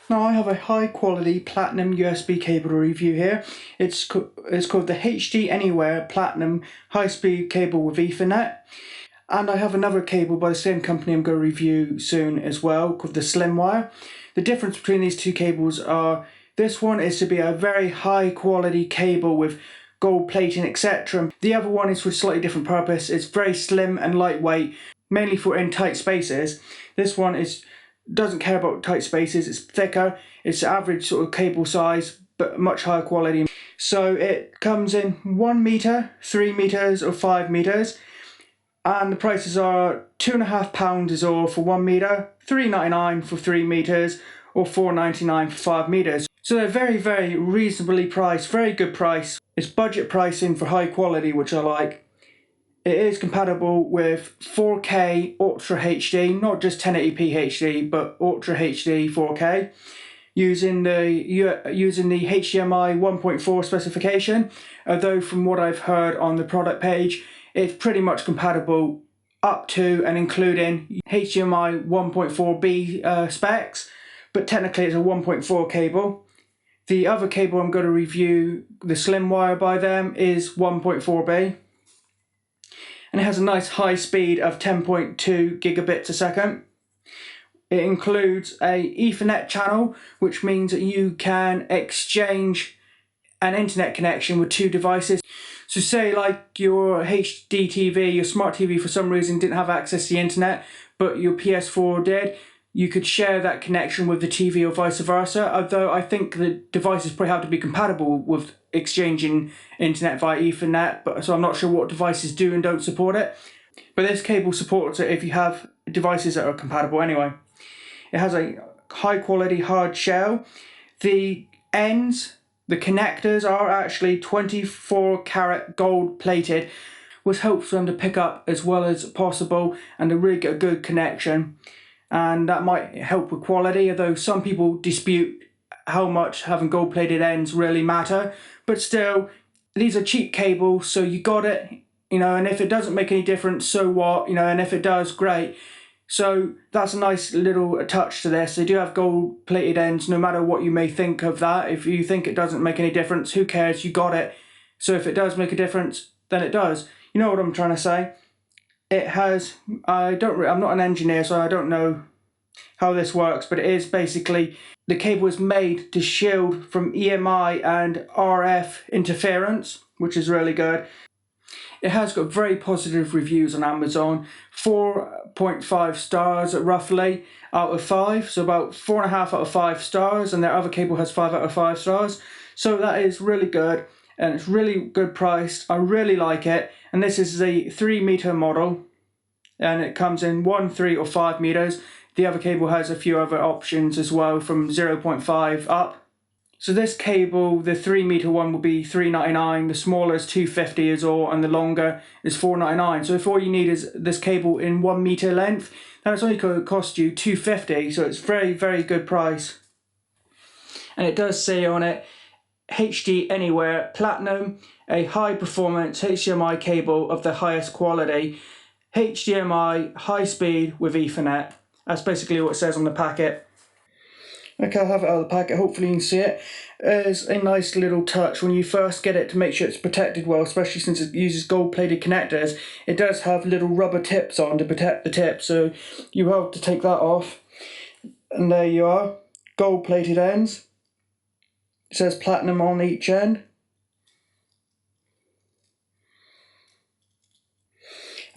Now I have a high quality platinum USB cable to review here. It's called the HDanywhere Platinum high speed cable with Ethernet. And I have another cable by the same company I'm going to review soon as well, called the SlimWire. The difference between these two cables are, this one is to be a very high quality cable with gold plating, etc. The other one is for a slightly different purpose. It's very slim and lightweight, mainly for in tight spaces. This one doesn't care about tight spaces. It's thicker, it's average sort of cable size, but much higher quality. So it comes in 1 meter, 3 meters or 5 meters. And the prices are £2.50 is all for 1 meter, £3.99 for 3 meters, or £4.99 for 5 meters. So they're very, very reasonably priced, very good price. It's budget pricing for high quality, which I like. It is compatible with 4K Ultra HD, not just 1080p HD, but Ultra HD 4K, using the HDMI 1.4 specification. Although from what I've heard on the product page, it's pretty much compatible up to and including HDMI 1.4B specs, but technically it's a 1.4 cable. The other cable I'm going to review, the SlimWire by them, is 1.4B. And it has a nice high speed of 10.2 gigabits a second. It includes a Ethernet channel, which means that you can exchange an internet connection with two devices. So say like your HD TV, your smart TV for some reason didn't have access to the internet, but your PS4 did, you could share that connection with the TV or vice versa, although I think the devices probably have to be compatible with exchanging internet via Ethernet, so I'm not sure what devices do and don't support it. But this cable supports it if you have devices that are compatible anyway. It has a high quality hard shell. The ends, the connectors, are actually 24 karat gold plated, which helps them to pick up as well as possible and to really get a good connection. And that might help with quality, although some people dispute how much having gold plated ends really matter. But still, these are cheap cables, so you got it, and if it doesn't make any difference, so what, and if it does, great. So that's a nice little touch to this. They do have gold plated ends, no matter what you may think of that. If you think it doesn't make any difference, who cares, you got it. So if it does make a difference, then it does. You know what I'm trying to say? It has, I'm not an engineer, so I don't know how this works, but it is basically, the cable is made to shield from EMI and RF interference, which is really good. It has got very positive reviews on Amazon, 4.5 stars roughly out of 5, so about 4.5 out of 5 stars, and their other cable has 5 out of 5 stars. So that is really good, and it's really good priced. I really like it, and this is the 3 meter model, and it comes in 1, 3 or 5 meters. The other cable has a few other options as well, from 0.5 up. So this cable, the 3 meter one, will be £3.99, the smaller is £2.50 is all, and the longer is £4.99. So if all you need is this cable in 1 meter length, then it's only going to cost you £2.50, so it's very, very good price. And it does say on it, HDanywhere Platinum, a high performance HDMI cable of the highest quality, HDMI high speed with Ethernet. That's basically what it says on the packet. Okay, I'll have it out of the packet, hopefully you can see it. There's a nice little touch when you first get it to make sure it's protected well, especially since it uses gold plated connectors. It does have little rubber tips on to protect the tip, so you have to take that off. And there you are, gold plated ends. It says platinum on each end.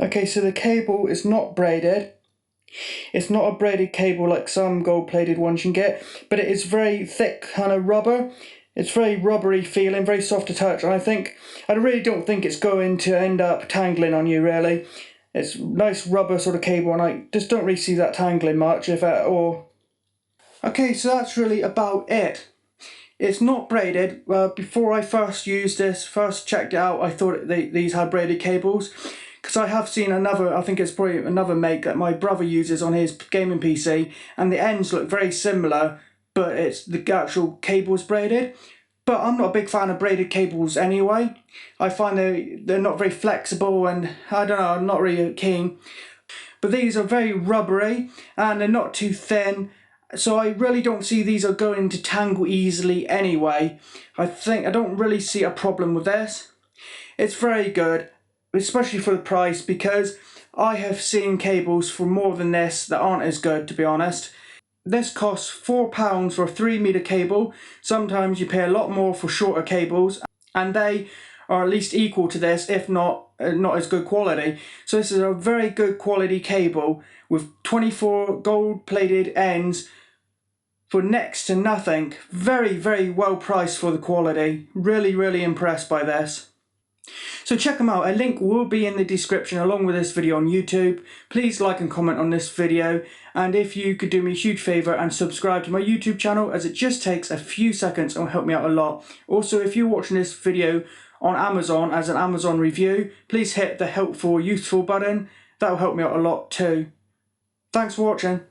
Okay, so the cable is not braided. It's not a braided cable like some gold plated ones you can get, but it is very thick kind of rubber. It's very rubbery feeling, very soft to touch, and I really don't think it's going to end up tangling on you really. It's nice rubber sort of cable, and I just don't really see that tangling much, if at all. Okay, so that's really about it. It's not braided. Before I first checked it out, I thought these had braided cables. Because I have seen another, I think it's probably another make that my brother uses on his gaming PC, and the ends look very similar, but it's the actual cable's braided. But I'm not a big fan of braided cables anyway. I find they're not very flexible, and I don't know, I'm not really keen. But these are very rubbery, and they're not too thin, So I really don't see these are going to tangle easily anyway. I don't really see a problem with this. It's very good, especially for the price, because I have seen cables for more than this that aren't as good, to be honest. This costs £4 for a 3-meter cable. Sometimes you pay a lot more for shorter cables, and they are at least equal to this, if not as good quality. So this is a very good quality cable with 24 gold-plated ends for next to nothing. Very, very well priced for the quality. Really, really impressed by this. So check them out. A link will be in the description along with this video on YouTube. Please like and comment on this video, and if you could do me a huge favour and subscribe to my YouTube channel, as it just takes a few seconds and will help me out a lot. Also, if you're watching this video on Amazon as an Amazon review, please hit the helpful, useful button. That will help me out a lot too. Thanks for watching.